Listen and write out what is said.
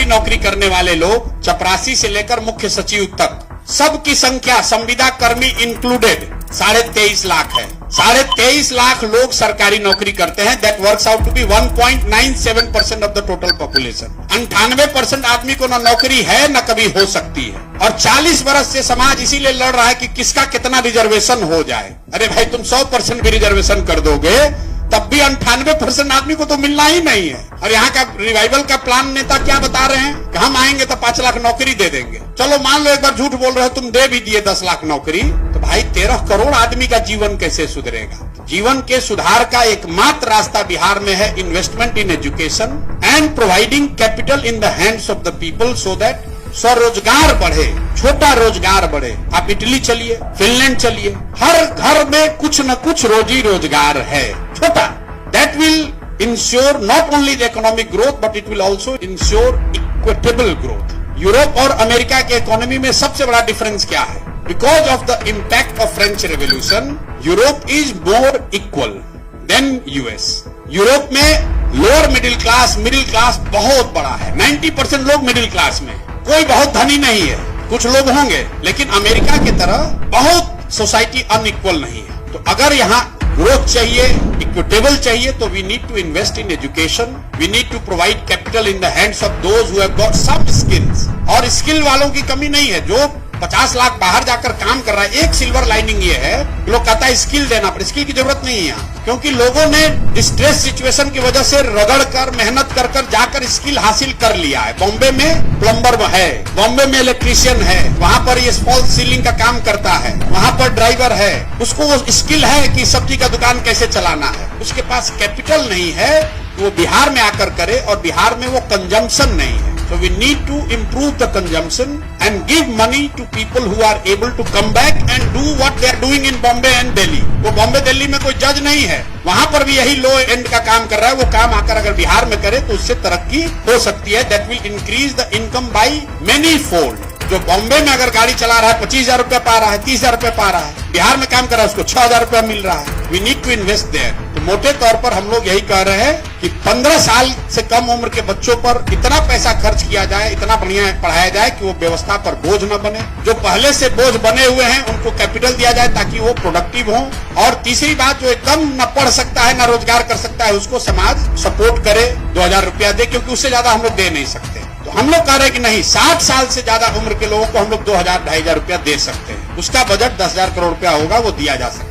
नौकरी करने वाले लोग, चपरासी से लेकर मुख्य सचिव तक, सबकी संख्या संविदा कर्मी इंक्लूडेड 23.5 लाख है। 23.5 लाख लोग सरकारी नौकरी करते हैं। That works out to be 1.97% of the total population. 98% आदमी को ना नौकरी है ना कभी हो सकती है, और 40 वर्ष से समाज इसीलिए लड़ रहा है कि किसका कितना रिजर्वेशन हो जाए। अरे भाई, तुम 100% भी रिजर्वेशन कर दोगे तब भी 98% आदमी को तो मिलना ही नहीं है। और यहाँ का रिवाइवल का प्लान नेता क्या बता रहे हैं कि हम आएंगे तो 5 लाख नौकरी दे देंगे। चलो मान लो एक बार झूठ बोल रहे हो, तुम दे भी दिए 10 लाख नौकरी, तो भाई 13 करोड़ आदमी का जीवन कैसे सुधरेगा? जीवन के सुधार का एकमात्र रास्ता बिहार में है investment in education and providing capital in the hands of the people so that स्वरोजगार बढ़े, छोटा रोजगार बढ़े। आप इटली चलिए, फिनलैंड चलिए, हर घर में कुछ न कुछ रोजी रोजगार है, छोटा। That will ensure not only the economic growth but it will also ensure equitable growth. Europe और अमेरिका के इकोनॉमी में सबसे बड़ा डिफरेंस क्या है? Because of the impact of French revolution, Europe is more equal than US. Europe में lower middle class बहुत बड़ा है। 90% लोग मिडिल क्लास में, कोई बहुत धनी नहीं है, कुछ लोग होंगे, लेकिन अमेरिका की तरह बहुत सोसाइटी अनइक्वल नहीं है। तो अगर यहाँ ग्रोथ चाहिए, इक्विटेबल चाहिए, तो we need to invest in education, we need to provide capital in the hands of those who have got some skills. और स्किल वालों की कमी नहीं है। जो 50 लाख बाहर जाकर काम कर रहा है, एक सिल्वर लाइनिंग ये है, लोग कहता है स्किल देना, पर स्किल की जरूरत नहीं है यहाँ, क्योंकि लोगों ने डिस्ट्रेस सिचुएशन की वजह से रगड़ कर, मेहनत कर कर जाकर स्किल हासिल कर लिया है। बॉम्बे में प्लम्बर है, बॉम्बे में इलेक्ट्रीशियन है, वहां पर ये फॉल्स सीलिंग का काम करता है, वहां पर ड्राइवर है, उसको वो स्किल है कि सब्जी का दुकान कैसे चलाना है। उसके पास कैपिटल नहीं है, वो बिहार में आकर करे, और बिहार में वो कंजम्पशन नहीं है। So we need to improve the consumption and give money to people who are able to come back and do what they are doing in Bombay and Delhi. वो बॉम्बे दिल्ली में कोई जज नहीं है, वहां पर भी यही लो एंड का काम कर रहा है। वो काम आकर अगर बिहार में करे तो उससे तरक्की हो सकती है। That will increase the income by many fold. जो बॉम्बे में अगर गाड़ी चला रहा है 25,000 रुपया पा रहा है, 30,000 रुपया पा रहा है, बिहार में काम कर रहा है उसको 6,000 रुपया मिल रहा है। We need to invest there. तो मोटे तौर पर हम लोग यही कह रहे हैं कि 15 साल से कम उम्र के बच्चों पर इतना पैसा खर्च किया जाए, इतना बढ़िया पढ़ाया जाए कि वो व्यवस्था पर बोझ न बने। जो पहले से बोझ बने हुए हैं उनको कैपिटल दिया जाए ताकि वो प्रोडक्टिव हो। और तीसरी बात, जो एकदम न पढ़ सकता है न रोजगार कर सकता है, उसको समाज सपोर्ट करे, 2,000 रुपया दे, क्योंकि उससे ज्यादा हम लोग दे नहीं सकते। तो हम लोग कह रहे हैं कि नहीं, 60 साल से ज्यादा उम्र के लोगों को हम लोग 2,000-2,500 रुपया दे सकते हैं। उसका बजट 10,000 करोड़ रुपया होगा, वो दिया जा सकता है।